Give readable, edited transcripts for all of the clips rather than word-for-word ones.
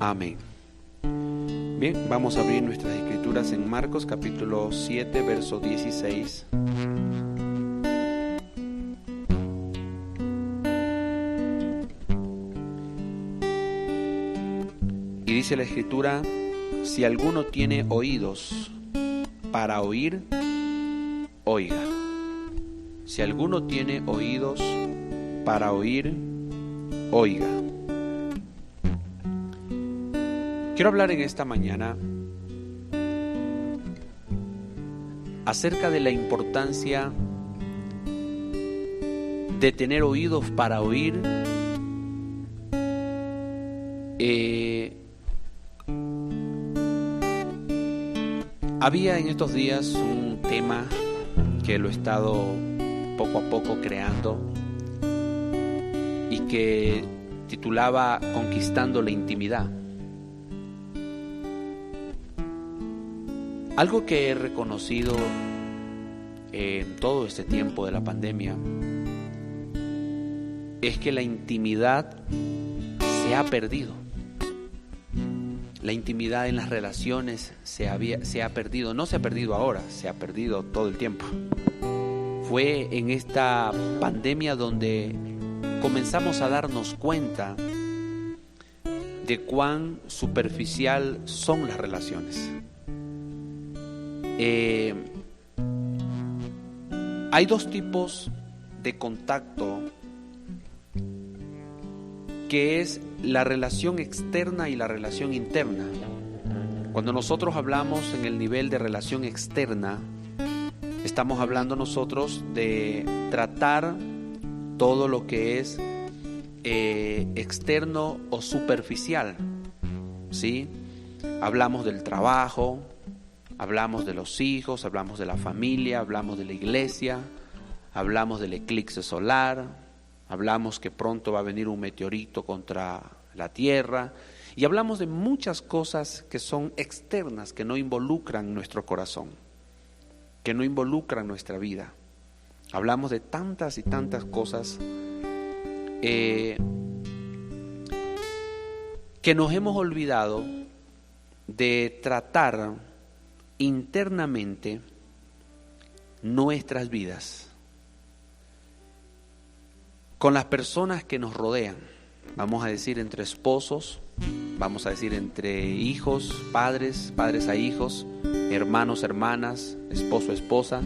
Amén. Bien, vamos a abrir nuestras escrituras en Marcos capítulo 7, verso 16. Y dice la escritura: si alguno tiene oídos para oír, oiga. Si alguno tiene oídos para oír, oiga. Quiero hablar en esta mañana acerca de la importancia de tener oídos para oír. Había en estos días un tema que lo he estado poco a poco creando y que titulaba Conquistando la Intimidad. Algo que he reconocido en todo este tiempo de la pandemia es que la intimidad se ha perdido. La intimidad en las relaciones se ha perdido. No se ha perdido ahora, se ha perdido todo el tiempo. Fue en esta pandemia donde comenzamos a darnos cuenta de cuán superficial son las relaciones. Hay dos tipos de contacto, que es la relación externa y la relación interna. Cuando nosotros hablamos en el nivel de relación externa, estamos hablando nosotros de tratar todo lo que es externo o superficial, ¿sí? Hablamos del trabajo, hablamos de los hijos, hablamos de la familia, hablamos de la iglesia, hablamos del eclipse solar, hablamos que pronto va a venir un meteorito contra la tierra y hablamos de muchas cosas que son externas, que no involucran nuestro corazón, que no involucran nuestra vida. Hablamos de tantas y tantas cosas que nos hemos olvidado de tratar internamente nuestras vidas con las personas que nos rodean. Vamos a decir entre esposos, vamos a decir entre hijos, padres a hijos, hermanos, hermanas, esposo, esposa.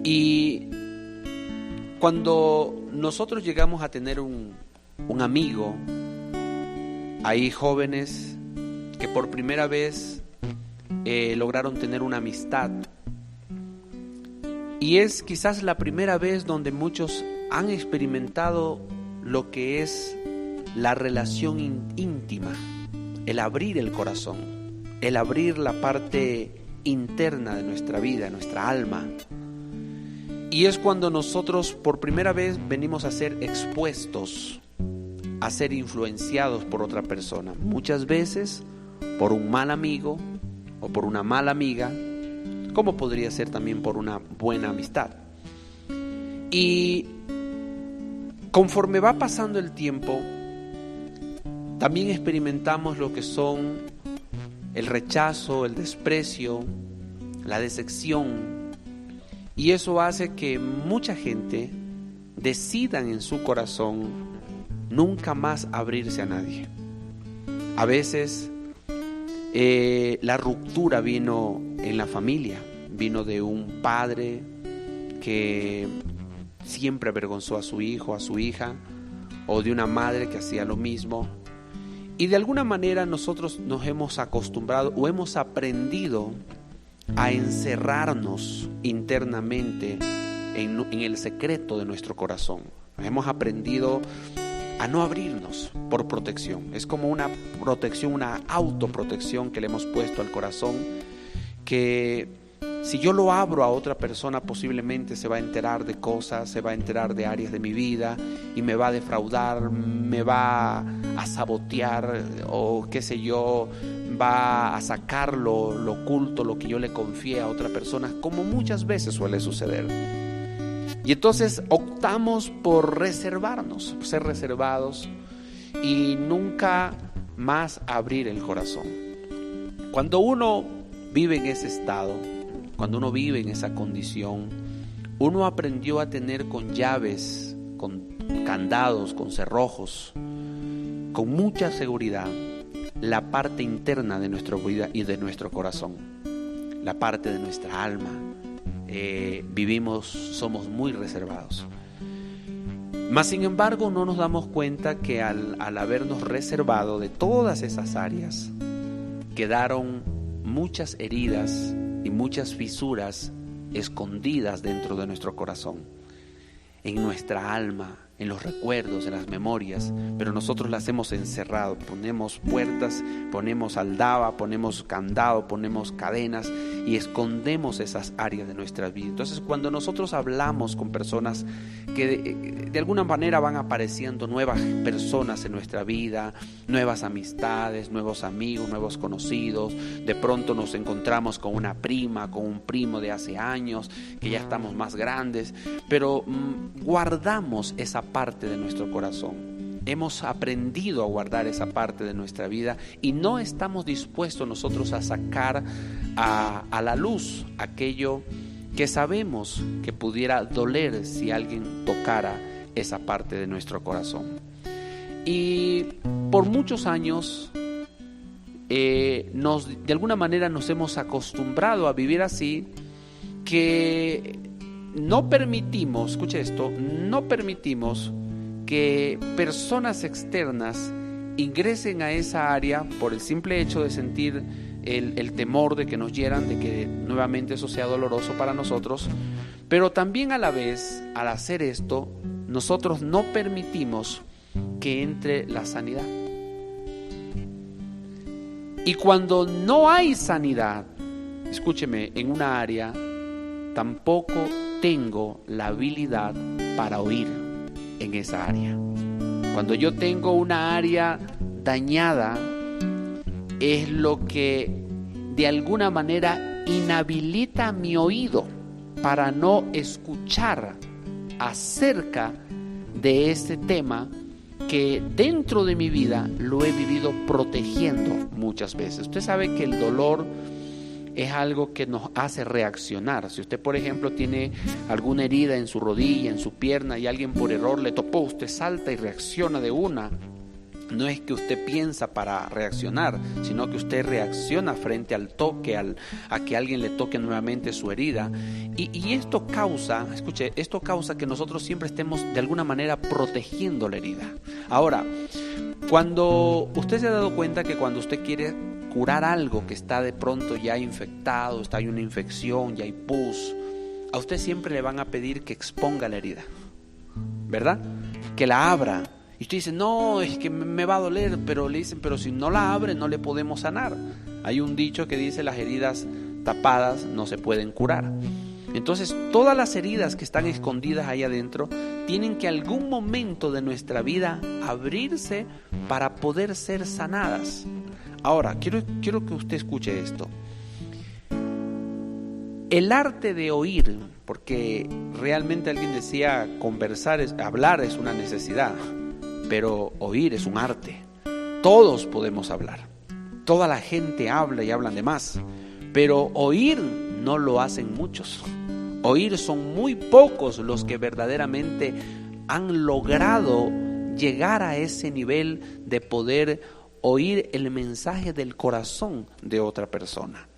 Y cuando nosotros llegamos a tener un amigo, hay jóvenes que por primera vez lograron tener una amistad, y es quizás la primera vez donde muchos han experimentado lo que es la relación íntima, el abrir el corazón, el abrir la parte interna de nuestra vida, nuestra alma. Y es cuando nosotros por primera vez venimos a ser expuestos, a ser influenciados por otra persona, muchas veces por un mal amigo o por una mala amiga, como podría ser también por una buena amistad. Y conforme va pasando el tiempo, también experimentamos lo que son el rechazo, el desprecio, la decepción, y eso hace que mucha gente decidan en su corazón nunca más abrirse a nadie. A veces la ruptura vino en la familia, vino de un padre que siempre avergonzó a su hijo, a su hija, o de una madre que hacía lo mismo. Y de alguna manera nosotros nos hemos acostumbrado o hemos aprendido a encerrarnos internamente en el secreto de nuestro corazón. Hemos aprendido a no abrirnos por protección. Es como una protección, una autoprotección que le hemos puesto al corazón, que si yo lo abro a otra persona, posiblemente se va a enterar de cosas, se va a enterar de áreas de mi vida y me va a defraudar, me va a sabotear, o qué sé yo, va a sacar lo oculto, lo que yo le confié a otra persona, como muchas veces suele suceder. Y entonces optamos por reservarnos, por ser reservados, y nunca más abrir el corazón. Cuando uno vive en ese estado, cuando uno vive en esa condición, uno aprendió a tener con llaves, con candados, con cerrojos, con mucha seguridad, la parte interna de nuestra vida y de nuestro corazón, la parte de nuestra alma. Somos muy reservados. Mas sin embargo no nos damos cuenta que al habernos reservado de todas esas áreas, quedaron muchas heridas y muchas fisuras escondidas dentro de nuestro corazón, en nuestra alma, en los recuerdos, en las memorias, pero nosotros las hemos encerrado. Ponemos puertas, ponemos aldaba, ponemos candado, ponemos cadenas y escondemos esas áreas de nuestra vida. Entonces, cuando nosotros hablamos con personas que de alguna manera van apareciendo nuevas personas en nuestra vida, nuevas amistades, nuevos amigos, nuevos conocidos, de pronto nos encontramos con una prima, con un primo de hace años, que ya estamos más grandes, pero guardamos esa parte de nuestro corazón. Hemos aprendido a guardar esa parte de nuestra vida y no estamos dispuestos nosotros a sacar a la luz aquello que sabemos que pudiera doler si alguien tocara esa parte de nuestro corazón. Y por muchos años de alguna manera nos hemos acostumbrado a vivir así, que no permitimos, escuche esto, no permitimos que personas externas ingresen a esa área por el simple hecho de sentir el temor de que nos hieran, de que nuevamente eso sea doloroso para nosotros. Pero también a la vez, al hacer esto, nosotros no permitimos que entre la sanidad. Y cuando no hay sanidad, escúcheme, en una área, tampoco tengo la habilidad para oír en esa área. Cuando yo tengo una área dañada, es lo que de alguna manera inhabilita mi oído para no escuchar acerca de ese tema que dentro de mi vida lo he vivido protegiendo muchas veces. Usted sabe que el dolor es algo que nos hace reaccionar. Si usted, por ejemplo, tiene alguna herida en su rodilla, en su pierna, y alguien por error le topó, usted salta y reacciona de una. No es que usted piensa para reaccionar, sino que usted reacciona frente al toque, a que alguien le toque nuevamente su herida. Y esto causa, escuche, esto causa que nosotros siempre estemos de alguna manera protegiendo la herida. Ahora, cuando usted se ha dado cuenta que cuando usted quiere curar algo que está de pronto ya infectado, hay una infección, ya hay pus, a usted siempre le van a pedir que exponga la herida, ¿verdad? Que la abra. Y usted dice, no, es que me va a doler, pero le dicen, pero si no la abre no le podemos sanar. Hay un dicho que dice, las heridas tapadas no se pueden curar. Entonces, todas las heridas que están escondidas ahí adentro tienen que algún momento de nuestra vida abrirse para poder ser sanadas. Ahora, quiero que usted escuche esto. El arte de oír, porque realmente alguien decía, hablar es una necesidad, pero oír es un arte. Todos podemos hablar, toda la gente habla y hablan de más, pero oír no lo hacen muchos. Oír son muy pocos los que verdaderamente han logrado llegar a ese nivel de poder oír el mensaje del corazón de otra persona.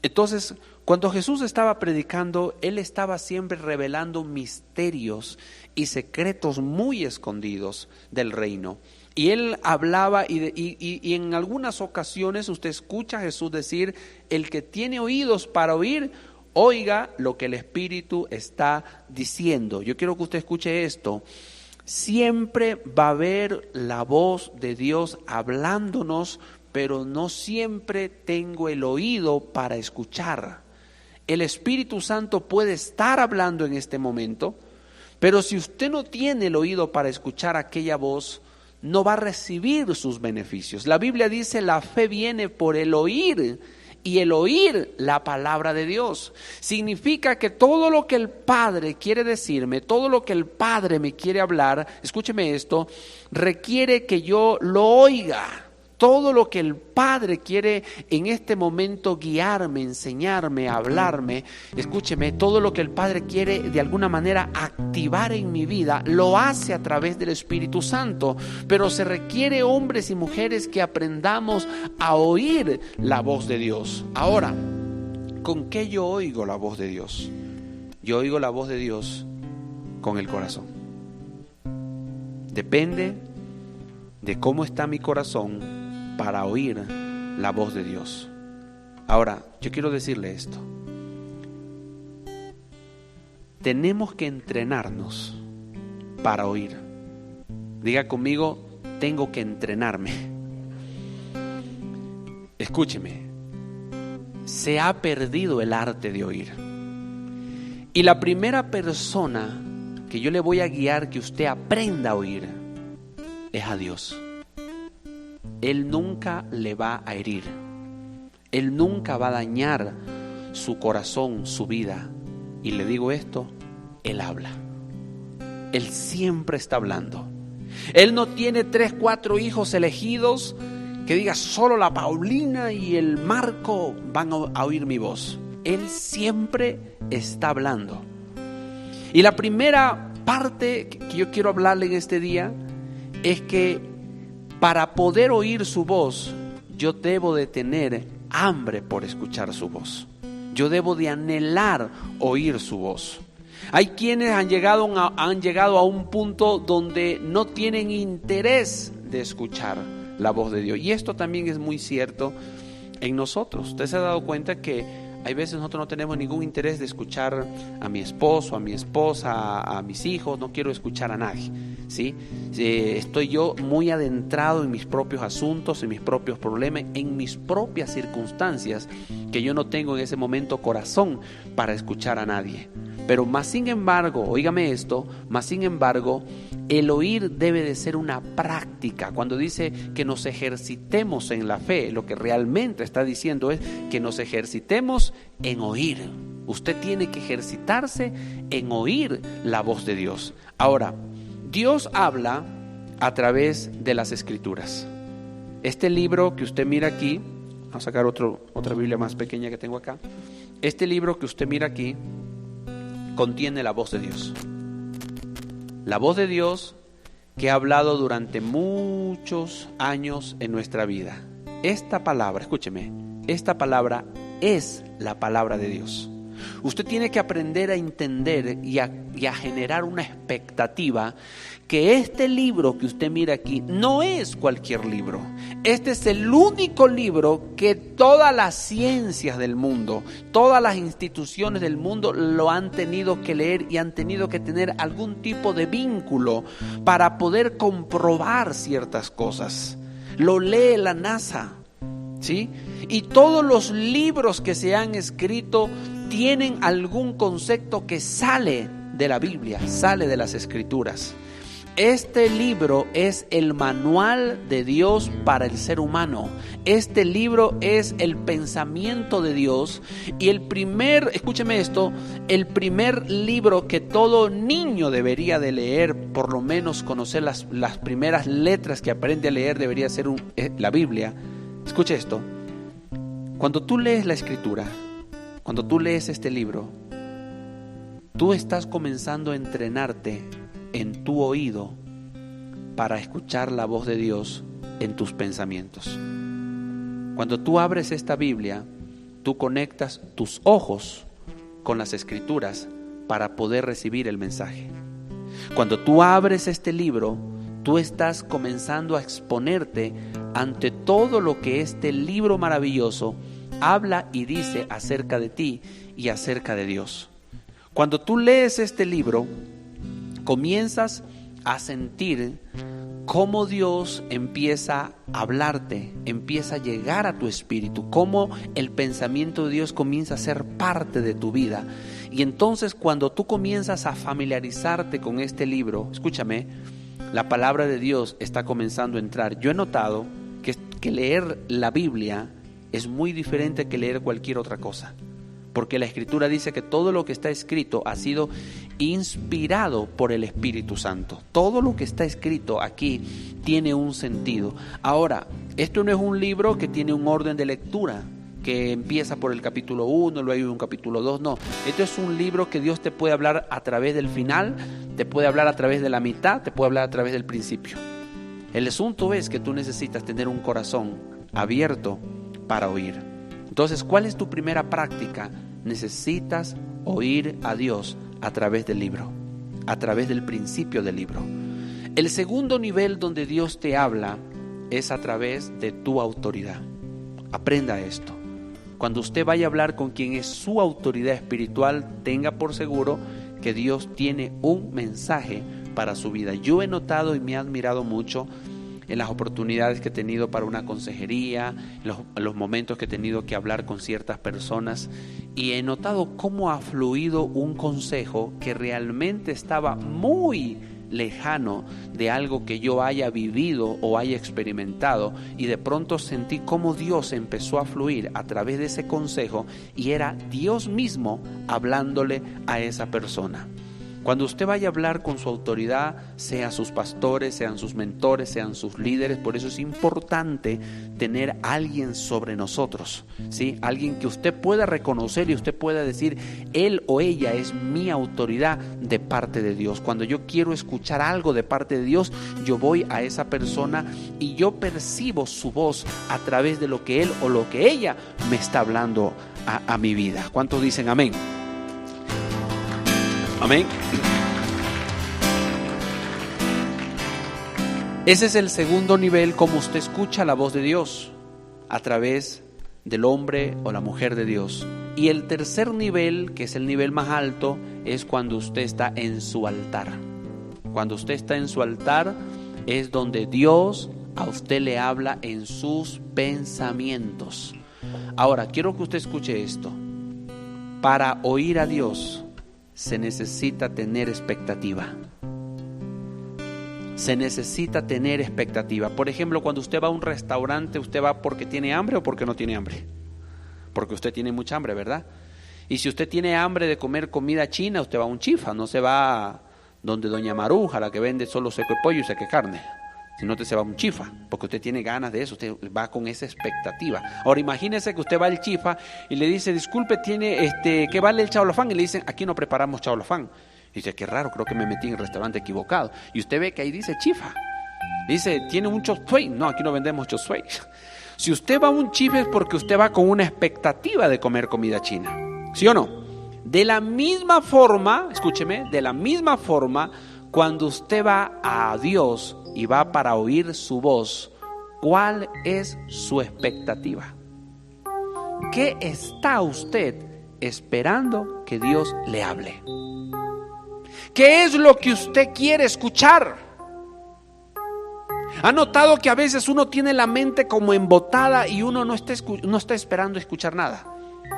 Entonces, cuando Jesús estaba predicando, Él estaba siempre revelando misterios y secretos muy escondidos del reino. Y Él hablaba y en algunas ocasiones usted escucha a Jesús decir, el que tiene oídos para oír, oiga lo que el Espíritu está diciendo. Yo quiero que usted escuche esto. Siempre va a haber la voz de Dios hablándonos, pero no siempre tengo el oído para escuchar. El Espíritu Santo puede estar hablando en este momento, pero si usted no tiene el oído para escuchar aquella voz, no va a recibir sus beneficios. La Biblia dice, la fe viene por el oír, y el oír la palabra de Dios. Significa que todo lo que el Padre quiere decirme, todo lo que el Padre me quiere hablar, escúcheme esto, requiere que yo lo oiga. Todo lo que el Padre quiere en este momento guiarme, enseñarme, hablarme, escúcheme, todo lo que el Padre quiere de alguna manera activar en mi vida, lo hace a través del Espíritu Santo. Pero se requiere hombres y mujeres que aprendamos a oír la voz de Dios. Ahora, ¿con qué yo oigo la voz de Dios? Yo oigo la voz de Dios con el corazón. Depende de cómo está mi corazón para oír la voz de Dios. Ahora, yo quiero decirle esto. Tenemos que entrenarnos para oír. Diga conmigo, tengo que entrenarme. Escúcheme, se ha perdido el arte de oír. Y la primera persona que yo le voy a guiar que usted aprenda a oír es a Dios. Él nunca le va a herir. Él nunca va a dañar su corazón, su vida. Y le digo esto, Él habla. Él siempre está hablando. Él no tiene 3, 4 hijos elegidos que diga solo la Paulina y el Marco van a oír mi voz. Él siempre está hablando. Y la primera parte que yo quiero hablarle en este día es que para poder oír su voz, yo debo de tener hambre por escuchar su voz. Yo debo de anhelar oír su voz. Hay quienes han llegado a un punto donde no tienen interés de escuchar la voz de Dios. Y esto también es muy cierto en nosotros. Usted se ha dado cuenta que hay veces nosotros no tenemos ningún interés de escuchar a mi esposo, a mi esposa, a mis hijos. No quiero escuchar a nadie, ¿sí? Estoy yo muy adentrado en mis propios asuntos, en mis propios problemas, en mis propias circunstancias, que yo no tengo en ese momento corazón para escuchar a nadie. Pero más sin embargo, óigame esto, más sin embargo, el oír debe de ser una práctica. Cuando dice que nos ejercitemos en la fe, lo que realmente está diciendo es que nos ejercitemos en oír. Usted tiene que ejercitarse en oír la voz de Dios. Ahora, Dios habla a través de las Escrituras. Este libro que usted mira aquí, vamos a sacar otra Biblia más pequeña que tengo acá. Este libro que usted mira aquí contiene la voz de Dios. La voz de Dios que ha hablado durante muchos años en nuestra vida. Esta palabra, escúcheme, esta palabra es la palabra de Dios. Usted tiene que aprender a entender y a generar una expectativa que este libro que usted mira aquí no es cualquier libro. Este es el único libro que todas las ciencias del mundo, todas las instituciones del mundo lo han tenido que leer y han tenido que tener algún tipo de vínculo para poder comprobar ciertas cosas. Lo lee la NASA, ¿sí? Y todos los libros que se han escrito tienen algún concepto que sale de la Biblia, sale de las Escrituras. Este libro es el manual de Dios para el ser humano. Este libro es el pensamiento de Dios. Y escúcheme esto, el primer libro que todo niño debería de leer, por lo menos conocer las primeras letras que aprende a leer, debería ser la Biblia. Escuche esto, cuando tú lees la Escritura, cuando tú lees este libro, tú estás comenzando a entrenarte en tu oído para escuchar la voz de Dios en tus pensamientos. Cuando tú abres esta Biblia, tú conectas tus ojos con las Escrituras para poder recibir el mensaje. Cuando tú abres este libro, tú estás comenzando a exponerte ante todo lo que este libro maravilloso habla y dice acerca de ti y acerca de Dios. Cuando tú lees este libro, comienzas a sentir cómo Dios empieza a hablarte, empieza a llegar a tu espíritu, cómo el pensamiento de Dios comienza a ser parte de tu vida. Y entonces cuando tú comienzas a familiarizarte con este libro, escúchame, la palabra de Dios está comenzando a entrar. Yo he notado que leer la Biblia es muy diferente que leer cualquier otra cosa. porque la Escritura dice que todo lo que está escrito ha sido inspirado por el Espíritu Santo. Todo lo que está escrito aquí tiene un sentido. Ahora, esto no es un libro que tiene un orden de lectura, que empieza por el capítulo 1, luego hay un capítulo 2, no. Esto es un libro que Dios te puede hablar a través del final, te puede hablar a través de la mitad, te puede hablar a través del principio. El asunto es que tú necesitas tener un corazón abierto para oír. Entonces, ¿cuál es tu primera práctica? Necesitas oír a Dios a través del libro, a través del principio del libro. El segundo nivel donde Dios te habla es a través de tu autoridad. Aprenda esto. Cuando usted vaya a hablar con quien es su autoridad espiritual, tenga por seguro que Dios tiene un mensaje para su vida. Yo he notado y me ha admirado mucho en las oportunidades que he tenido para una consejería, los momentos que he tenido que hablar con ciertas personas, y he notado cómo ha fluido un consejo que realmente estaba muy lejano de algo que yo haya vivido o haya experimentado, y de pronto sentí cómo Dios empezó a fluir a través de ese consejo y era Dios mismo hablándole a esa persona. Cuando usted vaya a hablar con su autoridad, sean sus pastores, sean sus mentores, sean sus líderes, por eso es importante tener a alguien sobre nosotros, ¿sí? Alguien que usted pueda reconocer y usted pueda decir, él o ella es mi autoridad de parte de Dios. Cuando yo quiero escuchar algo de parte de Dios, yo voy a esa persona y yo percibo su voz a través de lo que él o lo que ella me está hablando a mi vida. ¿Cuántos dicen amén? Amén. Ese es el segundo nivel, como usted escucha la voz de Dios, a través del hombre o la mujer de Dios. Y el tercer nivel, que es el nivel más alto, es cuando usted está en su altar. Cuando usted está en su altar es donde Dios a usted le habla en sus pensamientos. Ahora, quiero que usted escuche esto. Para oír a Dios se necesita tener expectativa. Se necesita tener expectativa. Por ejemplo, cuando usted va a un restaurante, ¿usted va porque tiene hambre o porque no tiene hambre? Porque usted tiene mucha hambre, ¿verdad? Y si usted tiene hambre de comer comida china, usted va a un chifa, no se va donde doña Maruja, la que vende solo seco de pollo y seco de carne. Si no, usted se va a un chifa, porque usted tiene ganas de eso, usted va con esa expectativa. Ahora imagínese que usted va al chifa y le dice, disculpe, ¿tiene qué vale el chaolofán? Y le dicen, aquí no preparamos chaolofán. Y dice, qué raro, creo que me metí en el restaurante equivocado. Y usted ve que ahí dice chifa. Dice, ¿tiene un chop suey? No, aquí no vendemos chop suey. Si usted va a un chifa es porque usted va con una expectativa de comer comida china. ¿Sí o no? De la misma forma, escúcheme, de la misma forma, cuando usted va a Dios y va para oír su voz, ¿cuál es su expectativa? ¿Qué está usted esperando que Dios le hable? ¿Qué es lo que usted quiere escuchar? ¿Ha notado que a veces uno tiene la mente como embotada y uno no está esperando escuchar nada?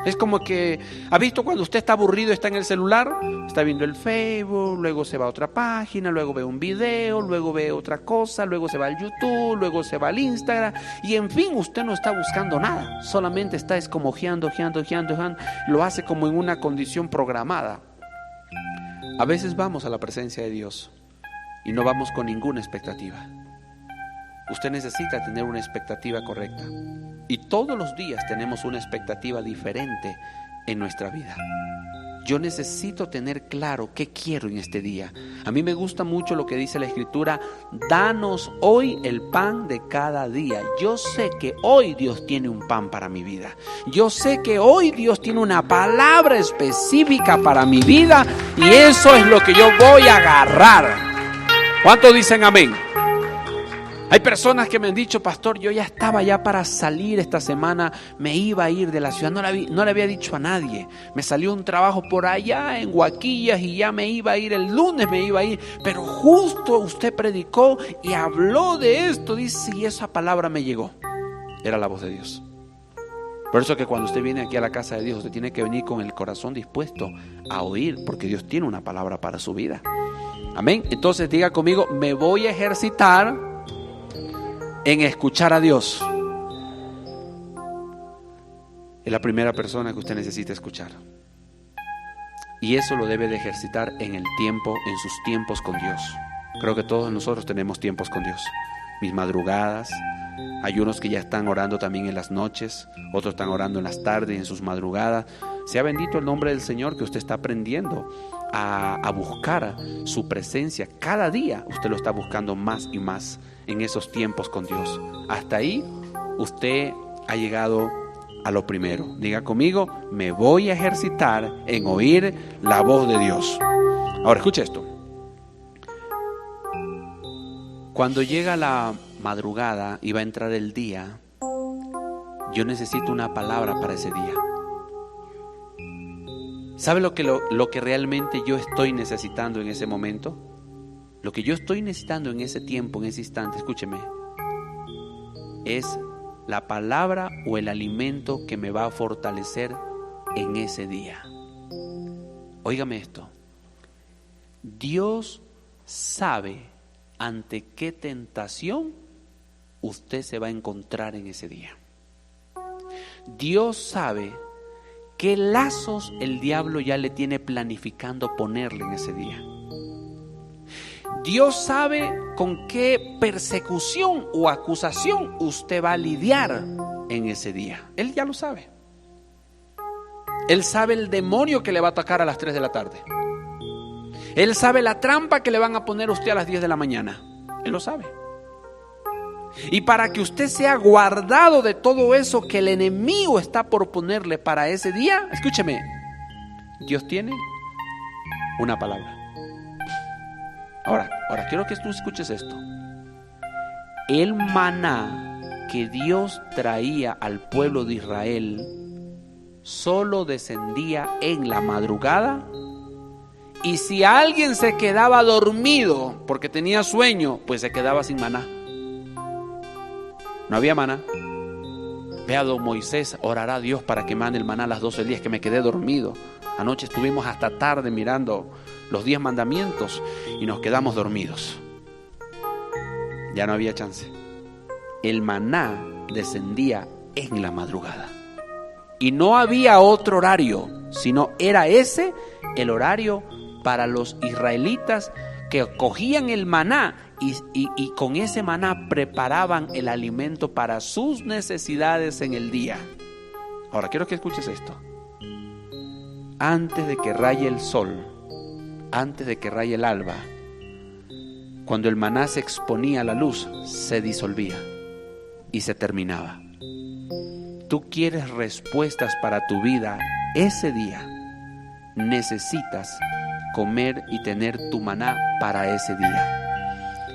Es como que, ¿ha visto cuando usted está aburrido, está en el celular? Está viendo el Facebook, luego se va a otra página, luego ve un video, luego ve otra cosa, luego se va al YouTube, luego se va al Instagram, y en fin, usted no está buscando nada, solamente está como ojeando, lo hace como en una condición programada. A veces vamos a la presencia de Dios y no vamos con ninguna expectativa. Usted necesita tener una expectativa correcta. Y todos los días tenemos una expectativa diferente en nuestra vida. Yo necesito tener claro qué quiero en este día. A mí me gusta mucho lo que dice la Escritura: danos hoy el pan de cada día. Yo sé que hoy Dios tiene un pan para mi vida. Yo sé que hoy Dios tiene una palabra específica para mi vida, y eso es lo que yo voy a agarrar. ¿Cuántos dicen amén? Hay personas que me han dicho, pastor, yo ya estaba ya para salir esta semana, me iba a ir de la ciudad, no le había dicho a nadie, me salió un trabajo por allá en Huaquillas y ya me iba a ir, el lunes me iba a ir, pero justo usted predicó y habló de esto, dice, y esa palabra me llegó. Era la voz de Dios. Por eso que cuando usted viene aquí a la casa de Dios, usted tiene que venir con el corazón dispuesto a oír, porque Dios tiene una palabra para su vida. Amén. Entonces diga conmigo, me voy a ejercitar en escuchar a Dios. es la primera persona que usted necesita escuchar. Y eso lo debe de ejercitar en el tiempo, en sus tiempos con Dios. Creo que todos nosotros tenemos tiempos con Dios. Mis madrugadas, hay unos que ya están orando también en las noches, otros están orando en las tardes, en sus madrugadas. Sea bendito el nombre del Señor, que usted está aprendiendo a buscar su presencia. Cada día usted lo está buscando más y más en esos tiempos con Dios. Hasta ahí usted ha llegado a lo primero. Diga conmigo: me voy a ejercitar en oír la voz de Dios. Ahora escuche esto. Cuando llega la madrugada y va a entrar el día, yo necesito una palabra para ese día. ¿Sabe lo que realmente yo estoy necesitando en ese momento? Lo que yo estoy necesitando en ese tiempo, en ese instante, escúcheme, es la palabra o el alimento que me va a fortalecer en ese día. Óigame esto. Dios sabe ante qué tentación usted se va a encontrar en ese día. Dios sabe qué lazos el diablo ya le tiene planificando ponerle en ese día. Dios sabe con qué persecución o acusación usted va a lidiar en ese día. Él ya lo sabe. Él sabe el demonio que le va a atacar a las 3 de la tarde. Él sabe la trampa que le van a poner a usted a las 10 de la mañana. Él lo sabe. Y para que usted sea guardado de todo eso que el enemigo está por ponerle para ese día, escúcheme, Dios tiene una palabra. Ahora quiero que tú escuches esto. El maná que Dios traía al pueblo de Israel solo descendía en la madrugada. Y si alguien se quedaba dormido porque tenía sueño, pues se quedaba sin maná. No había maná. Vea, don Moisés, orará a Dios para que mande el maná a las 12 del día. Es que me quedé dormido. Anoche estuvimos hasta tarde mirando los 10 mandamientos y nos quedamos dormidos. Ya no había chance. El maná descendía en la madrugada. Y no había otro horario, sino era ese el horario para los israelitas que cogían el maná y con ese maná preparaban el alimento para sus necesidades en el día. Ahora quiero que escuches esto. Antes de que raye el sol, antes de que raye el alba, cuando el maná se exponía a la luz, se disolvía y se terminaba. Tú quieres respuestas para tu vida ese día, necesitas comer y tener tu maná para ese día.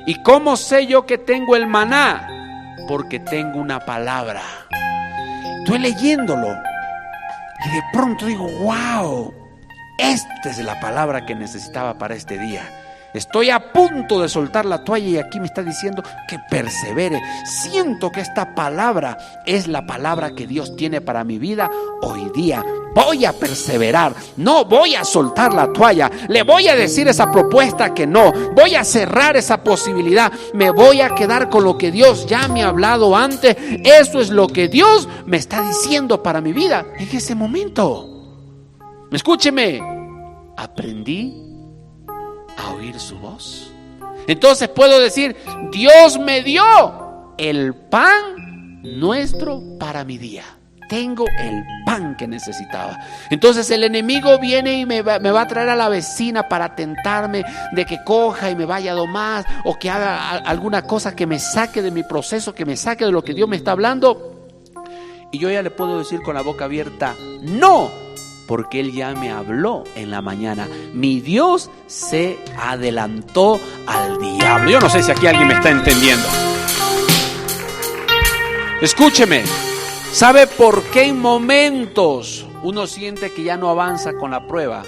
¿Y cómo sé yo que tengo el maná? Porque tengo una palabra. Estoy leyéndolo y de pronto digo, wow, esta es la palabra que necesitaba para este día. Estoy a punto de soltar la toalla y aquí me está diciendo que persevere. Siento que esta palabra es la palabra que Dios tiene para mi vida hoy día. Voy a perseverar, no voy a soltar la toalla. Le voy a decir esa propuesta que no. Voy a cerrar esa posibilidad. Me voy a quedar con lo que Dios ya me ha hablado antes. Eso es lo que Dios me está diciendo para mi vida en ese momento. Escúcheme, aprendí a oír su voz. Entonces puedo decir, Dios me dio el pan nuestro para mi día. Tengo el pan que necesitaba. Entonces el enemigo viene y me va a traer a la vecina para tentarme de que coja y me vaya a domar o que haga alguna cosa que me saque de mi proceso, que me saque de lo que Dios me está hablando. Y yo ya le puedo decir con la boca abierta, no, porque Él ya me habló en la mañana. Mi Dios se adelantó al diablo. Yo no sé si aquí alguien me está entendiendo. Escúcheme. ¿Sabe por qué en momentos uno siente que ya no avanza con la prueba?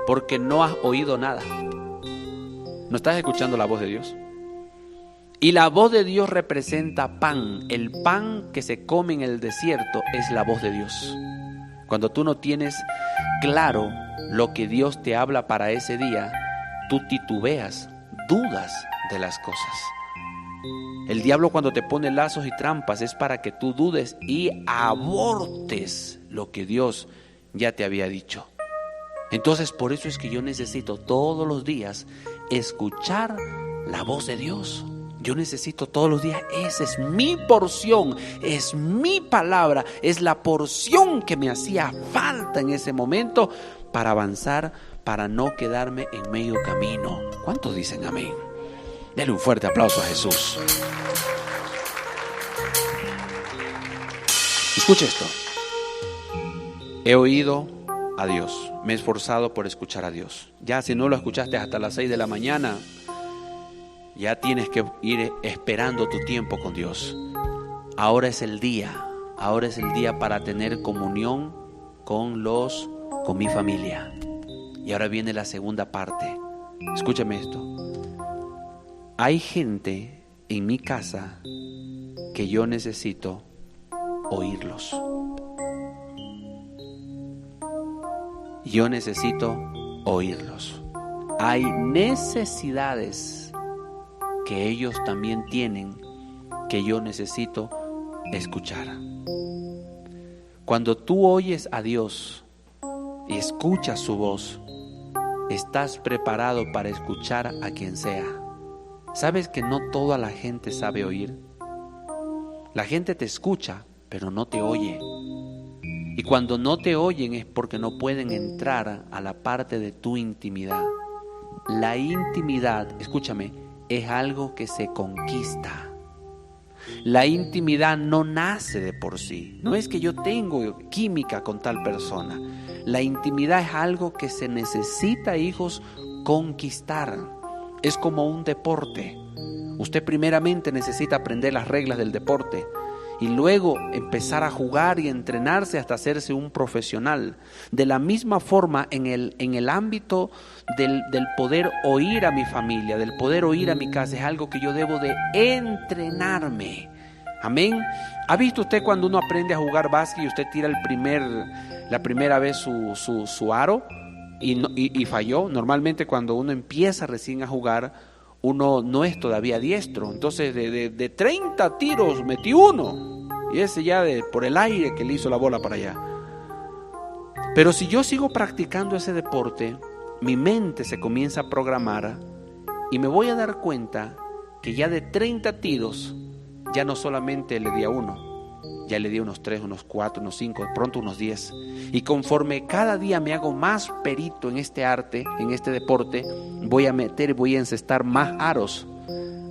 Porque no has oído nada. ¿No estás escuchando la voz de Dios? Y la voz de Dios representa pan. El pan que se come en el desierto es la voz de Dios. Cuando tú no tienes claro lo que Dios te habla para ese día, tú titubeas, dudas de las cosas. El diablo, cuando te pone lazos y trampas, es para que tú dudes y abortes lo que Dios ya te había dicho. Entonces, por eso es que yo necesito todos los días escuchar la voz de Dios. Yo necesito todos los días, esa es mi porción, es mi palabra, es la porción que me hacía falta en ese momento para avanzar, para no quedarme en medio camino. ¿Cuántos dicen amén? Denle un fuerte aplauso a Jesús. Escucha esto. He oído a Dios, me he esforzado por escuchar a Dios. Ya si no lo escuchaste hasta las 6 de la mañana, ya tienes que ir esperando tu tiempo con Dios. Ahora es el día para tener comunión con mi familia. Y ahora viene la segunda parte. Escúchame esto. Hay gente en mi casa que yo necesito oírlos. Yo necesito oírlos. Hay necesidades que ellos también tienen que yo necesito escuchar. Cuando tú oyes a Dios y escuchas su voz, estás preparado para escuchar a quien sea. ¿Sabes que no toda la gente sabe oír? La gente te escucha, pero no te oye. Y cuando no te oyen es porque no pueden entrar a la parte de tu intimidad. La intimidad, escúchame, es algo que se conquista. La intimidad no nace de por sí. No es que yo tengo química con tal persona. La intimidad es algo que se necesita, hijos, conquistar. Es como un deporte. Usted primeramente necesita aprender las reglas del deporte y luego empezar a jugar y entrenarse hasta hacerse un profesional. De la misma forma, en el ámbito del poder oír a mi familia, del poder oír a mi casa, es algo que yo debo de entrenarme. Amén. ¿Ha visto usted cuando uno aprende a jugar básquet y usted tira la primera vez su aro y falló? Normalmente cuando uno empieza recién a jugar, uno no es todavía diestro. Entonces de 30 tiros metí uno. Y ese ya por el aire que le hizo la bola para allá. Pero si yo sigo practicando ese deporte, mi mente se comienza a programar y me voy a dar cuenta que ya de 30 tiros, ya no solamente le di a uno, ya le di unos 3, unos 4, unos 5, de pronto unos 10. Y conforme cada día me hago más perito en este arte, en este deporte, voy a encestar más aros.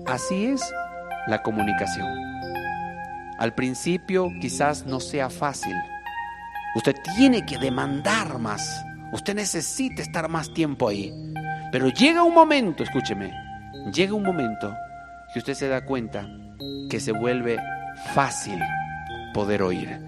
Así es la comunicación. Al principio quizás no sea fácil. Usted tiene que demandar más. Usted necesita estar más tiempo ahí. Pero llega un momento, escúcheme, llega un momento que usted se da cuenta que se vuelve fácil poder oír,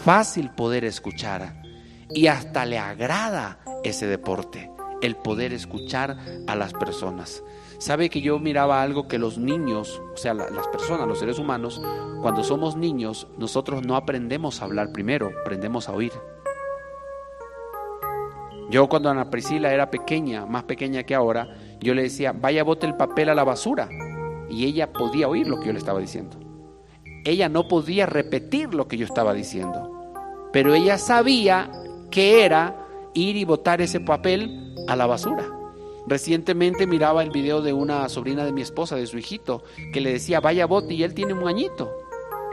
fácil poder escuchar, y hasta le agrada ese deporte, el poder escuchar a las personas. Sabe que yo miraba algo que los niños, o sea, las personas, los seres humanos, cuando somos niños, nosotros no aprendemos a hablar primero, aprendemos a oír. Yo cuando Ana Priscila era pequeña, más pequeña que ahora, yo le decía, vaya, bote el papel a la basura, y ella podía oír lo que yo le estaba diciendo. Ella no podía repetir lo que yo estaba diciendo, pero ella sabía que era ir y botar ese papel a la basura. Recientemente miraba el video de una sobrina de mi esposa, de su hijito, que le decía, vaya, bote, y él tiene un añito.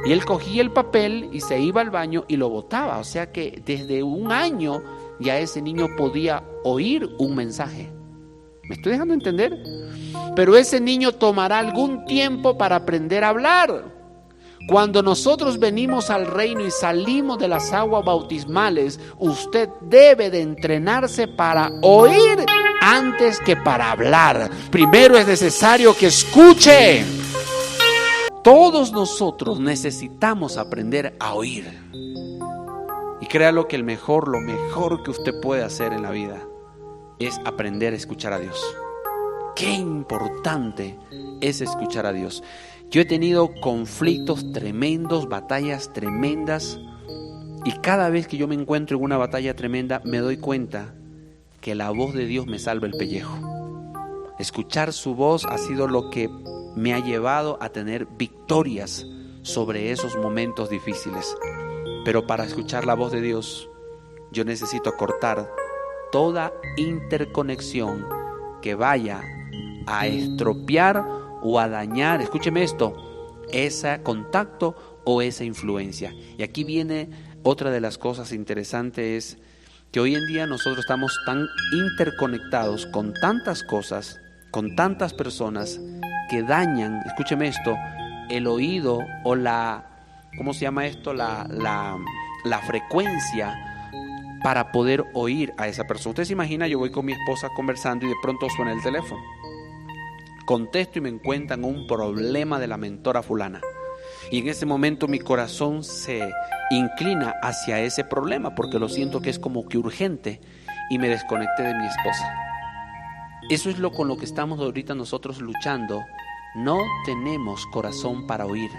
Y él cogía el papel y se iba al baño y lo botaba. O sea que desde un año ya ese niño podía oír un mensaje. ¿Me estoy dejando entender? Pero ese niño tomará algún tiempo para aprender a hablar. Cuando nosotros venimos al reino y salimos de las aguas bautismales, usted debe de entrenarse para oír antes que para hablar. Primero es necesario que escuche. Todos nosotros necesitamos aprender a oír. Y créalo que lo mejor que usted puede hacer en la vida es aprender a escuchar a Dios. Qué importante es escuchar a Dios. Yo he tenido conflictos tremendos, batallas tremendas, y cada vez que yo me encuentro en una batalla tremenda me doy cuenta que la voz de Dios me salva el pellejo. Escuchar su voz ha sido lo que me ha llevado a tener victorias sobre esos momentos difíciles. Pero para escuchar la voz de Dios, yo necesito cortar toda interconexión que vaya a estropear o a dañar, escúcheme esto, ese contacto o esa influencia. Y aquí viene otra de las cosas interesantes, es que hoy en día nosotros estamos tan interconectados con tantas cosas, con tantas personas que dañan, escúcheme esto, el oído o ¿cómo se llama esto? La frecuencia para poder oír a esa persona. Usted se imagina, yo voy con mi esposa conversando y de pronto suena el teléfono. Contesto y me cuentan un problema de la mentora fulana. Y en ese momento mi corazón se inclina hacia ese problema porque lo siento que es como que urgente y me desconecté de mi esposa. Eso es con lo que estamos ahorita nosotros luchando. No tenemos corazón para oír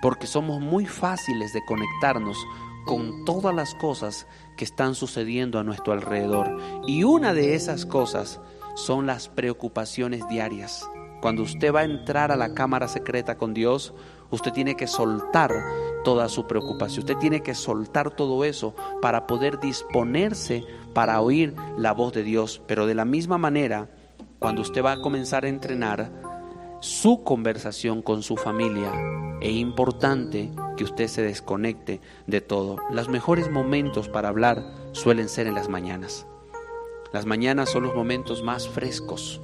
porque somos muy fáciles de conectarnos con todas las cosas que están sucediendo a nuestro alrededor. Y una de esas cosas son las preocupaciones diarias. Cuando usted va a entrar a la cámara secreta con Dios, usted tiene que soltar toda su preocupación. Usted tiene que soltar todo eso para poder disponerse para oír la voz de Dios. Pero de la misma manera, cuando usted va a comenzar a entrenar su conversación con su familia, es importante que usted se desconecte de todo. Los mejores momentos para hablar suelen ser en las mañanas. Las mañanas son los momentos más frescos.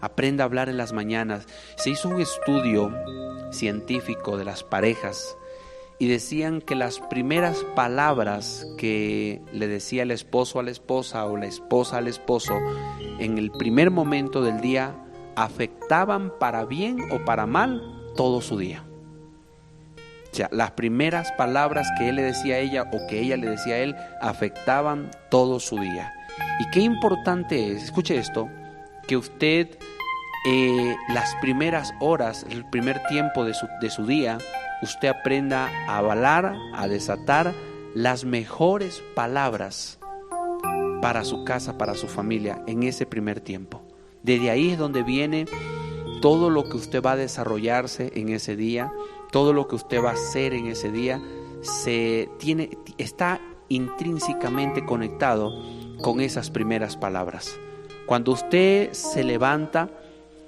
Aprenda a hablar en las mañanas. Se hizo un estudio científico de las parejas y decían que las primeras palabras que le decía el esposo a la esposa o la esposa al esposo en el primer momento del día afectaban para bien o para mal todo su día. O sea, las primeras palabras que él le decía a ella o que ella le decía a él afectaban todo su día. Y qué importante es, escuche esto, que usted las primeras horas, el primer tiempo de su día, usted aprenda a avalar, a desatar las mejores palabras para su casa, para su familia, en ese primer tiempo. Desde ahí es donde viene todo lo que usted va a desarrollarse en ese día, todo lo que usted va a hacer en ese día, está intrínsecamente conectado con esas primeras palabras. Cuando usted se levanta,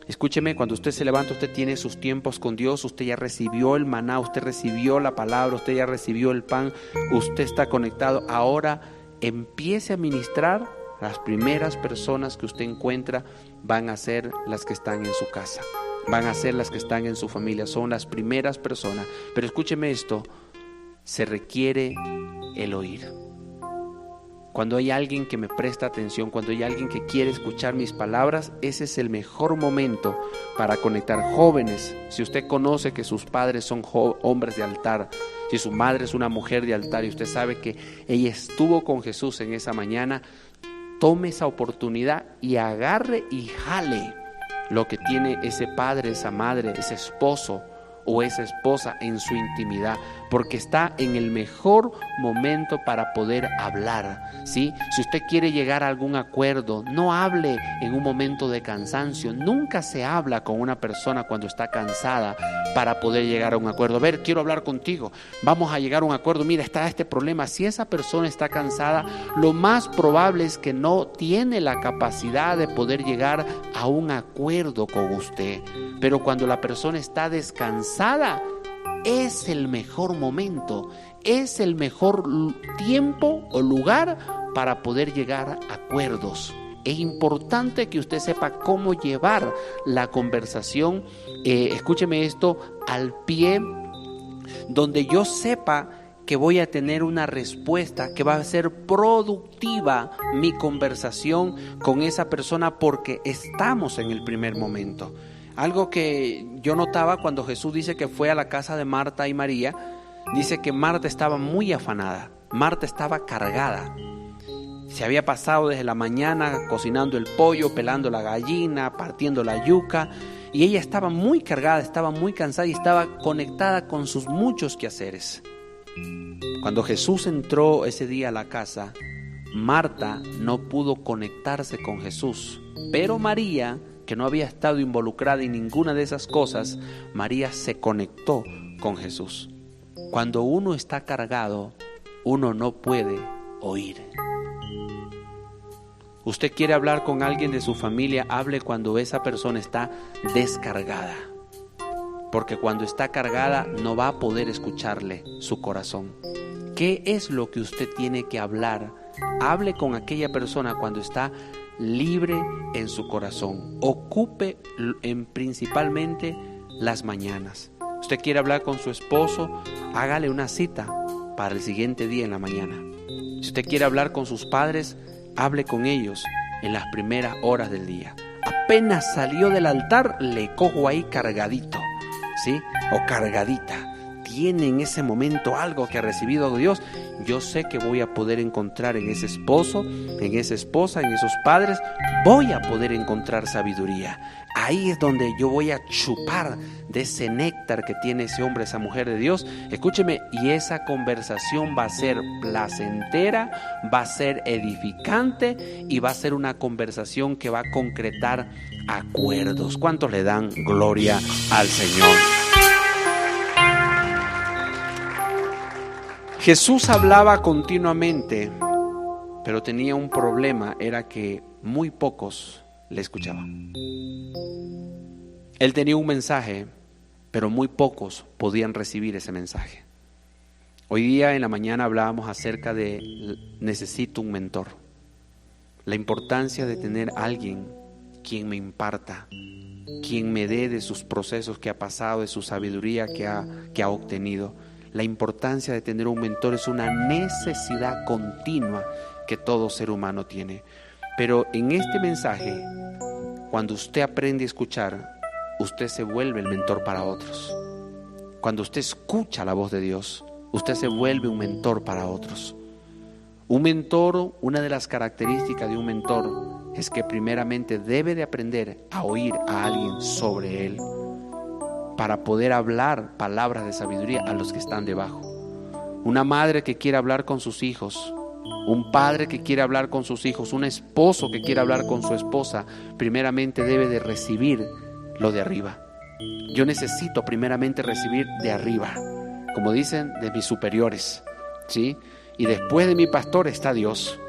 escúcheme, cuando usted se levanta, usted tiene sus tiempos con Dios, usted ya recibió el maná, usted recibió la palabra, usted ya recibió el pan, usted está conectado. Ahora empiece a ministrar. Las primeras personas que usted encuentra van a ser las que están en su casa, van a ser las que están en su familia, son las primeras personas. Pero escúcheme esto, se requiere el oír. Cuando hay alguien que me presta atención, cuando hay alguien que quiere escuchar mis palabras, ese es el mejor momento para conectar. Jóvenes, si usted conoce que sus padres son hombres de altar, si su madre es una mujer de altar y usted sabe que ella estuvo con Jesús en esa mañana, tome esa oportunidad y agarre y jale lo que tiene ese padre, esa madre, ese esposo o esa esposa en su intimidad, porque está en el mejor momento para poder hablar, ¿sí? Si usted quiere llegar a algún acuerdo, no hable en un momento de cansancio. Nunca se habla con una persona cuando está cansada para poder llegar a un acuerdo. A ver, quiero hablar contigo, vamos a llegar a un acuerdo, mira, está este problema. Si esa persona está cansada, lo más probable es que no tiene la capacidad de poder llegar a un acuerdo con usted. Pero cuando la persona está descansada, es el mejor momento, es el mejor tiempo o lugar para poder llegar a acuerdos. Es importante que usted sepa cómo llevar la conversación, escúcheme esto, al pie, donde yo sepa que voy a tener una respuesta, que va a ser productiva mi conversación con esa persona, porque estamos en el primer momento. Algo que yo notaba cuando Jesús dice que fue a la casa de Marta y María, dice que Marta estaba muy afanada, Marta estaba cargada. Se había pasado desde la mañana cocinando el pollo, pelando la gallina, partiendo la yuca, y ella estaba muy cargada, estaba muy cansada y estaba conectada con sus muchos quehaceres. Cuando Jesús entró ese día a la casa, Marta no pudo conectarse con Jesús, pero María que no había estado involucrada en ninguna de esas cosas, María se conectó con Jesús. Cuando uno está cargado, uno no puede oír. Usted quiere hablar con alguien de su familia, hable cuando esa persona está descargada. Porque cuando está cargada no va a poder escucharle su corazón. ¿Qué es lo que usted tiene que hablar? Hable con aquella persona cuando está libre en su corazón. Ocupe principalmente las mañanas. Usted quiere hablar con su esposo, hágale una cita para el siguiente día en la mañana. Si usted quiere hablar con sus padres, hable con ellos en las primeras horas del día. Apenas salió del altar, le cojo ahí cargadito, ¿sí? O cargadita. Tiene en ese momento algo que ha recibido de Dios. Yo sé que voy a poder encontrar en ese esposo, en esa esposa, en esos padres, voy a poder encontrar sabiduría. Ahí es donde yo voy a chupar de ese néctar que tiene ese hombre, esa mujer de Dios. Escúcheme, y esa conversación va a ser placentera, va a ser edificante y va a ser una conversación que va a concretar acuerdos. ¿Cuántos le dan gloria al Señor? Jesús hablaba continuamente, pero tenía un problema, era que muy pocos le escuchaban. Él tenía un mensaje, pero muy pocos podían recibir ese mensaje. Hoy día en la mañana hablábamos acerca de necesito un mentor. La importancia de tener alguien quien me imparta, quien me dé de sus procesos que ha pasado, de su sabiduría que ha obtenido. La importancia de tener un mentor es una necesidad continua que todo ser humano tiene. Pero en este mensaje, cuando usted aprende a escuchar, usted se vuelve el mentor para otros. Cuando usted escucha la voz de Dios, usted se vuelve un mentor para otros. Un mentor, una de las características de un mentor es que primeramente debe de aprender a oír a alguien sobre él, para poder hablar palabras de sabiduría a los que están debajo. Una madre que quiere hablar con sus hijos, un padre que quiere hablar con sus hijos, un esposo que quiere hablar con su esposa, primeramente debe de recibir lo de arriba. Yo necesito primeramente recibir de arriba, como dicen, de mis superiores, ¿sí? Y después de mi pastor está Dios,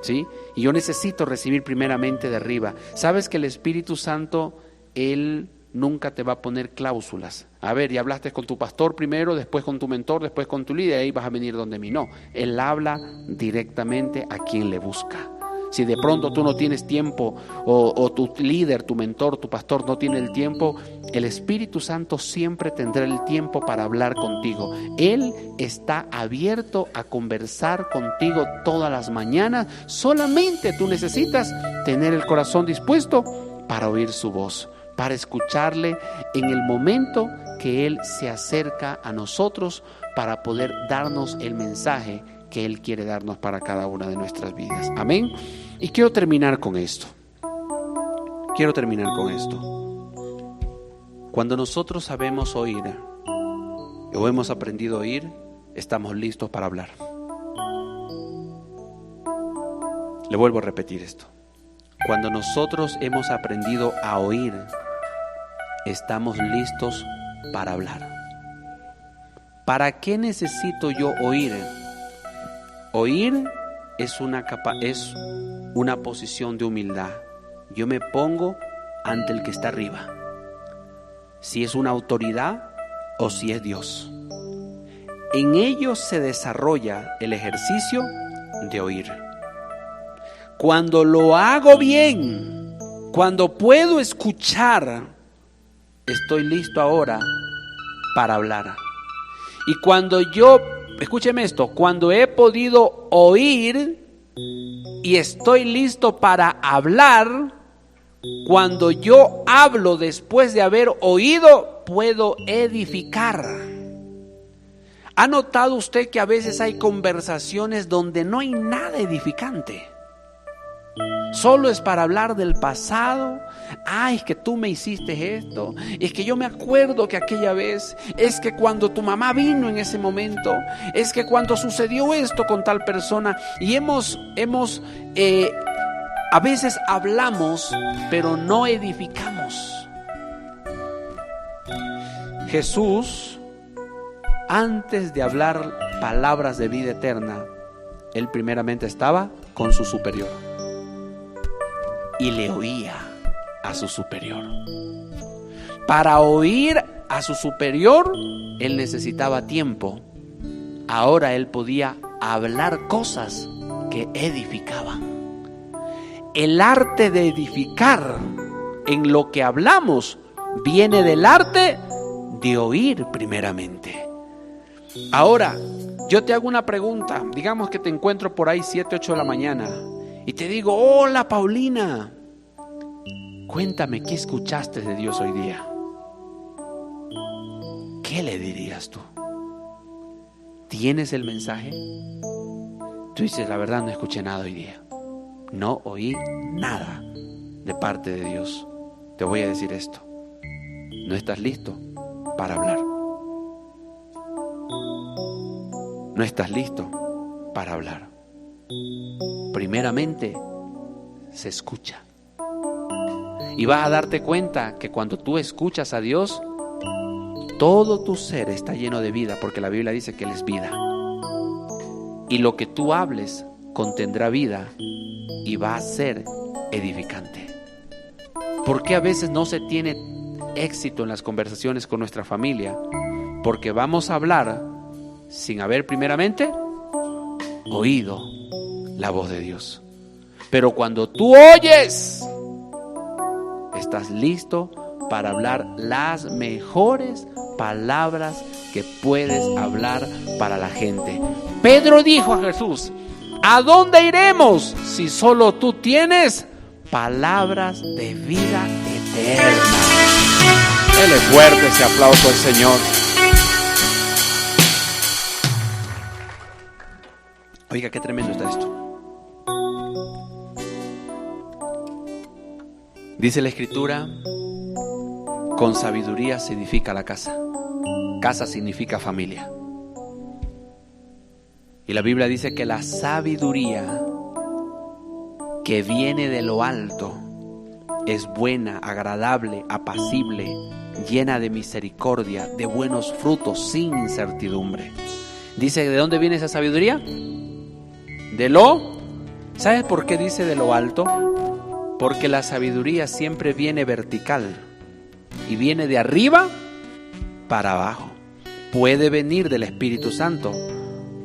¿sí? Y yo necesito recibir primeramente de arriba. ¿Sabes que el Espíritu Santo, Él nunca te va a poner cláusulas? A ver, ya hablaste con tu pastor primero, después con tu mentor, después con tu líder, ahí vas a venir donde mí. No, Él habla directamente a quien le busca. Si de pronto tú no tienes tiempo, o tu líder, tu mentor, tu pastor no tiene el tiempo, el Espíritu Santo siempre tendrá el tiempo para hablar contigo. Él está abierto a conversar contigo todas las mañanas. Solamente tú necesitas tener el corazón dispuesto para oír su voz, para escucharle en el momento que Él se acerca a nosotros para poder darnos el mensaje que Él quiere darnos para cada una de nuestras vidas. Amén. Y quiero terminar con esto. Cuando nosotros sabemos oír o hemos aprendido a oír, estamos listos para hablar. Le vuelvo a repetir esto. Cuando nosotros hemos aprendido a oír, estamos listos para hablar. ¿Para qué necesito yo oír? Oír es una posición de humildad. Yo me pongo ante el que está arriba, si es una autoridad o si es Dios. En ellos se desarrolla el ejercicio de oír. Cuando lo hago bien, cuando puedo escuchar, estoy listo ahora para hablar. Y cuando escúcheme esto, cuando he podido oír y estoy listo para hablar, cuando yo hablo después de haber oído, puedo edificar. ¿Ha notado usted que a veces hay conversaciones donde no hay nada edificante? Solo es para hablar del pasado. Ay, es que tú me hiciste esto. Es que yo me acuerdo que aquella vez. Es que cuando tu mamá vino en ese momento. Es que cuando sucedió esto con tal persona. Y hemos A veces hablamos, pero no edificamos. Jesús, antes de hablar palabras de vida eterna, Él primeramente estaba con su superior y le oía a su superior. Para oír a su superior, Él necesitaba tiempo. Ahora Él podía hablar cosas que edificaban. El arte de edificar en lo que hablamos viene del arte de oír primeramente. Ahora, yo te hago una pregunta. Digamos que te encuentro por ahí 7, 8 de la mañana y te digo: hola Paulina, cuéntame, ¿qué escuchaste de Dios hoy día? ¿Qué le dirías tú? ¿Tienes el mensaje? Tú dices: la verdad, no escuché nada hoy día. No oí nada de parte de Dios. Te voy a decir esto: no estás listo para hablar. No estás listo para hablar. Primeramente, se escucha. Y vas a darte cuenta que cuando tú escuchas a Dios, todo tu ser está lleno de vida, porque la Biblia dice que Él es vida. Y lo que tú hables contendrá vida y va a ser edificante. ¿Por qué a veces no se tiene éxito en las conversaciones con nuestra familia? Porque vamos a hablar sin haber primeramente oído la voz de Dios. Pero cuando tú oyes, estás listo para hablar las mejores palabras que puedes hablar para la gente. Pedro dijo a Jesús: ¿a dónde iremos si solo tú tienes palabras de vida eterna? Dele fuerte ese aplauso al Señor. Oiga, qué tremendo está esto. Dice la Escritura: con sabiduría se edifica la casa. Casa significa familia. Y la Biblia dice que la sabiduría que viene de lo alto es buena, agradable, apacible, llena de misericordia, de buenos frutos, sin incertidumbre. Dice: ¿de dónde viene esa sabiduría? ¿Sabes por qué dice de lo alto? Porque la sabiduría siempre viene vertical y viene de arriba para abajo. Puede venir del Espíritu Santo,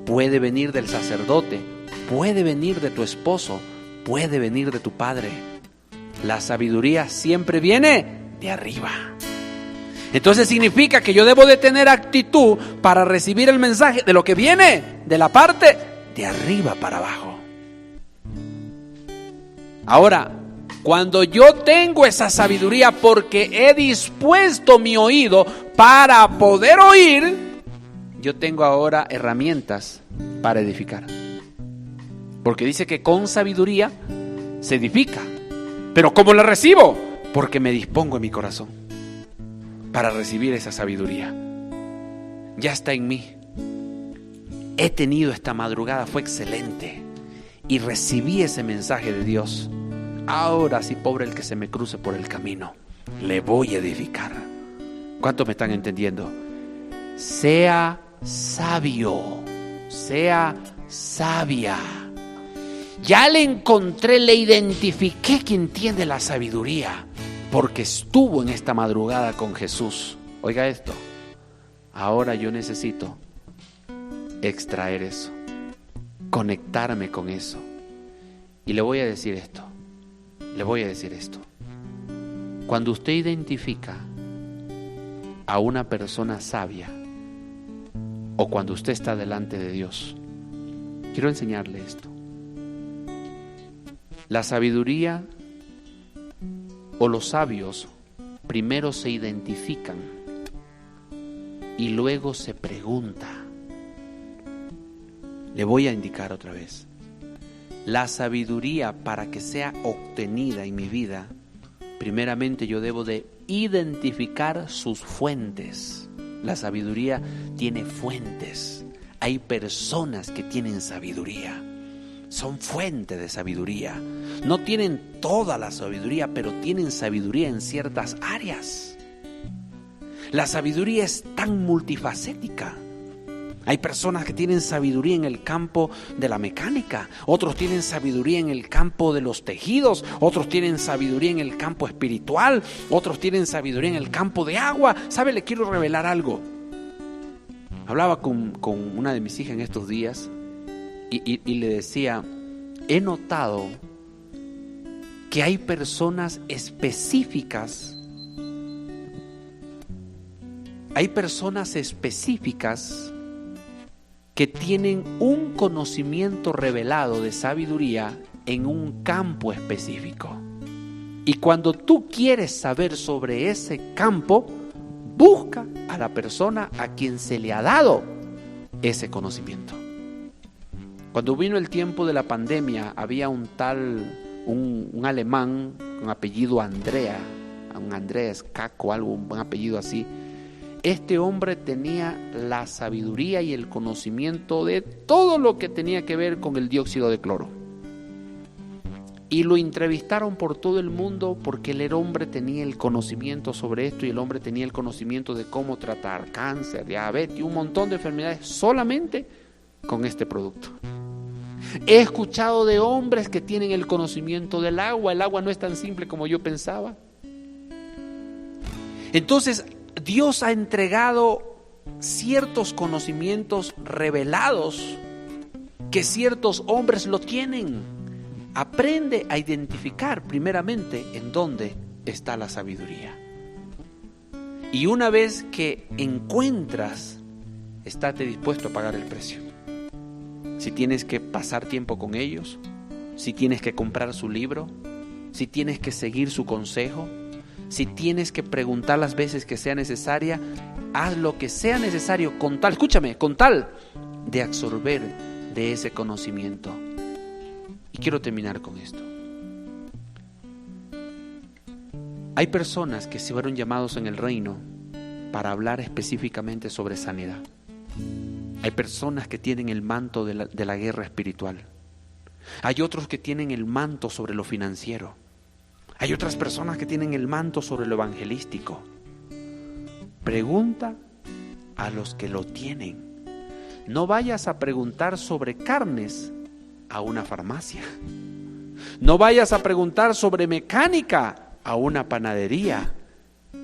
puede venir del sacerdote, puede venir de tu esposo, puede venir de tu padre. La sabiduría siempre viene de arriba. Entonces significa que yo debo de tener actitud para recibir el mensaje de lo que viene de la parte de arriba para abajo. Ahora, cuando yo tengo esa sabiduría porque he dispuesto mi oído para poder oír, yo tengo ahora herramientas para edificar. Porque dice que con sabiduría se edifica. Pero ¿cómo la recibo? Porque me dispongo en mi corazón para recibir esa sabiduría. Ya está en mí. He tenido esta madrugada, fue excelente, y recibí ese mensaje de Dios. Ahora sí, pobre el que se me cruce por el camino, le voy a edificar. ¿Cuántos me están entendiendo? Sea sabio, sea sabia. Ya le encontré, le identifiqué que entiende la sabiduría, porque estuvo en esta madrugada con Jesús. Oiga esto, ahora yo necesito extraer eso, conectarme con eso. Y le voy a decir esto. Cuando usted identifica a una persona sabia, o cuando usted está delante de Dios, quiero enseñarle esto. La sabiduría o los sabios primero se identifican y luego se pregunta. Le voy a indicar otra vez. La sabiduría, para que sea obtenida en mi vida, primeramente yo debo de identificar sus fuentes. La sabiduría tiene fuentes. Hay personas que tienen sabiduría. son fuente de sabiduría. No tienen toda la sabiduría, pero tienen sabiduría en ciertas áreas. La sabiduría es tan multifacética. Hay personas que tienen sabiduría en el campo de la mecánica, otros tienen sabiduría en el campo de los tejidos, otros tienen sabiduría en el campo espiritual, otros tienen sabiduría en el campo de agua. ¿Sabe? Le quiero revelar algo. Hablaba con una de mis hijas en estos días y le decía, he notado que hay personas específicas, que tienen un conocimiento revelado de sabiduría en un campo específico. Y cuando tú quieres saber sobre ese campo, busca a la persona a quien se le ha dado ese conocimiento. Cuando vino el tiempo de la pandemia, había un alemán con apellido Andrea, un Andrés Caco, un apellido así. Este hombre tenía la sabiduría y el conocimiento de todo lo que tenía que ver con el dióxido de cloro. Y lo entrevistaron por todo el mundo porque el hombre tenía el conocimiento sobre esto y el hombre tenía el conocimiento de cómo tratar cáncer, diabetes y un montón de enfermedades solamente con este producto. He escuchado de hombres que tienen el conocimiento del agua. El agua no es tan simple como yo pensaba. Entonces, Dios ha entregado ciertos conocimientos revelados que ciertos hombres lo tienen. Aprende a identificar primeramente en dónde está la sabiduría. Y una vez que encuentras, estate dispuesto a pagar el precio. Si tienes que pasar tiempo con ellos, si tienes que comprar su libro, si tienes que seguir su consejo, si tienes que preguntar las veces que sea necesaria, haz lo que sea necesario con tal de absorber de ese conocimiento. Y quiero terminar con esto. Hay personas que se fueron llamados en el reino para hablar específicamente sobre sanidad. Hay personas que tienen el manto de la guerra espiritual. Hay otros que tienen el manto sobre lo financiero. Hay otras personas que tienen el manto sobre lo evangelístico. Pregunta a los que lo tienen. No vayas a preguntar sobre carnes a una farmacia. No vayas a preguntar sobre mecánica a una panadería.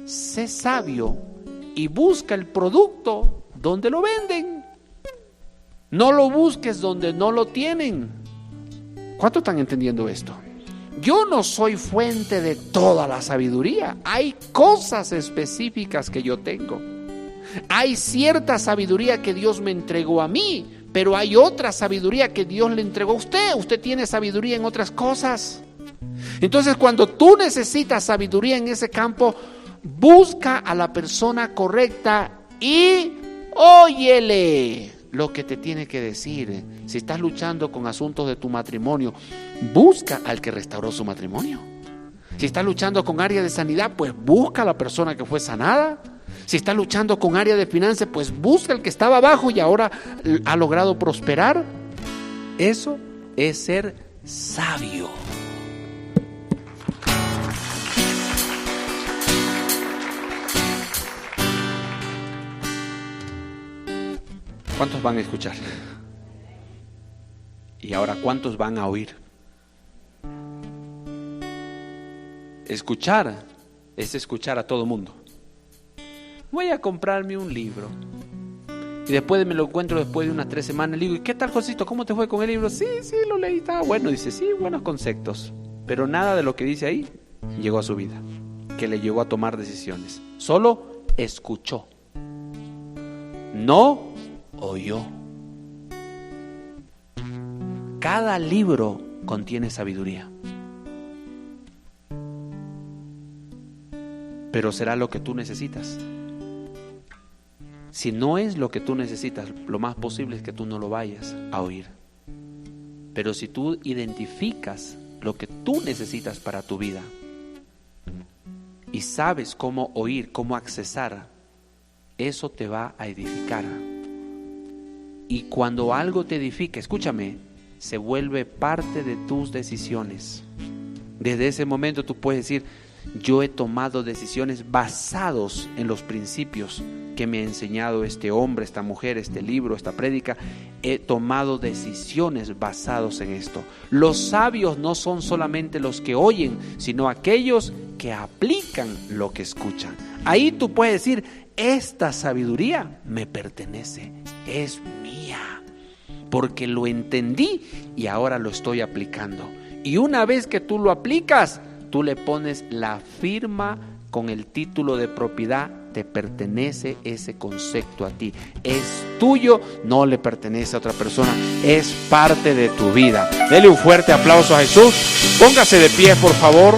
Sé sabio y busca el producto donde lo venden. No lo busques donde no lo tienen. ¿Cuántos están entendiendo esto? Yo no soy fuente de toda la sabiduría. Hay cosas específicas que yo tengo. Hay cierta sabiduría que Dios me entregó a mí, pero hay otra sabiduría que Dios le entregó a usted. Usted tiene sabiduría en otras cosas. Entonces, cuando tú necesitas sabiduría en ese campo, busca a la persona correcta y óyele lo que te tiene que decir. Si estás luchando con asuntos de tu matrimonio, busca al que restauró su matrimonio. Si estás luchando con área de sanidad, pues busca a la persona que fue sanada. Si estás luchando con área de finanzas, pues busca al que estaba abajo y ahora ha logrado prosperar. Eso es ser sabio. ¿Cuántos van a escuchar? Y ahora, ¿cuántos van a oír? Escuchar es escuchar a todo mundo. Voy a comprarme un libro. Y después me lo encuentro después de unas 3 semanas. Le digo, ¿y qué tal, Josito? ¿Cómo te fue con el libro? Sí, lo leí, estaba bueno. Dice, sí, buenos conceptos. Pero nada de lo que dice ahí llegó a su vida, que le llevó a tomar decisiones. Solo escuchó. No oyó. Cada libro contiene sabiduría. Pero será lo que tú necesitas. Si no es lo que tú necesitas, lo más posible es que tú no lo vayas a oír. Pero si tú identificas lo que tú necesitas para tu vida y sabes cómo oír, cómo accesar, eso te va a edificar. Y cuando algo te edifica, escúchame, se vuelve parte de tus decisiones. Desde ese momento tú puedes decir: yo he tomado decisiones basados en los principios que me ha enseñado este hombre, esta mujer, este libro, esta prédica. He tomado decisiones basados en esto. Los sabios no son solamente los que oyen, sino aquellos que aplican lo que escuchan. Ahí tú puedes decir: esta sabiduría me pertenece, es mía, porque lo entendí y ahora lo estoy aplicando. Y una vez que tú lo aplicas, tú le pones la firma con el título de propiedad. Te pertenece ese concepto a ti. Es tuyo, no le pertenece a otra persona. Es parte de tu vida. Dele un fuerte aplauso a Jesús. Póngase de pie, por favor.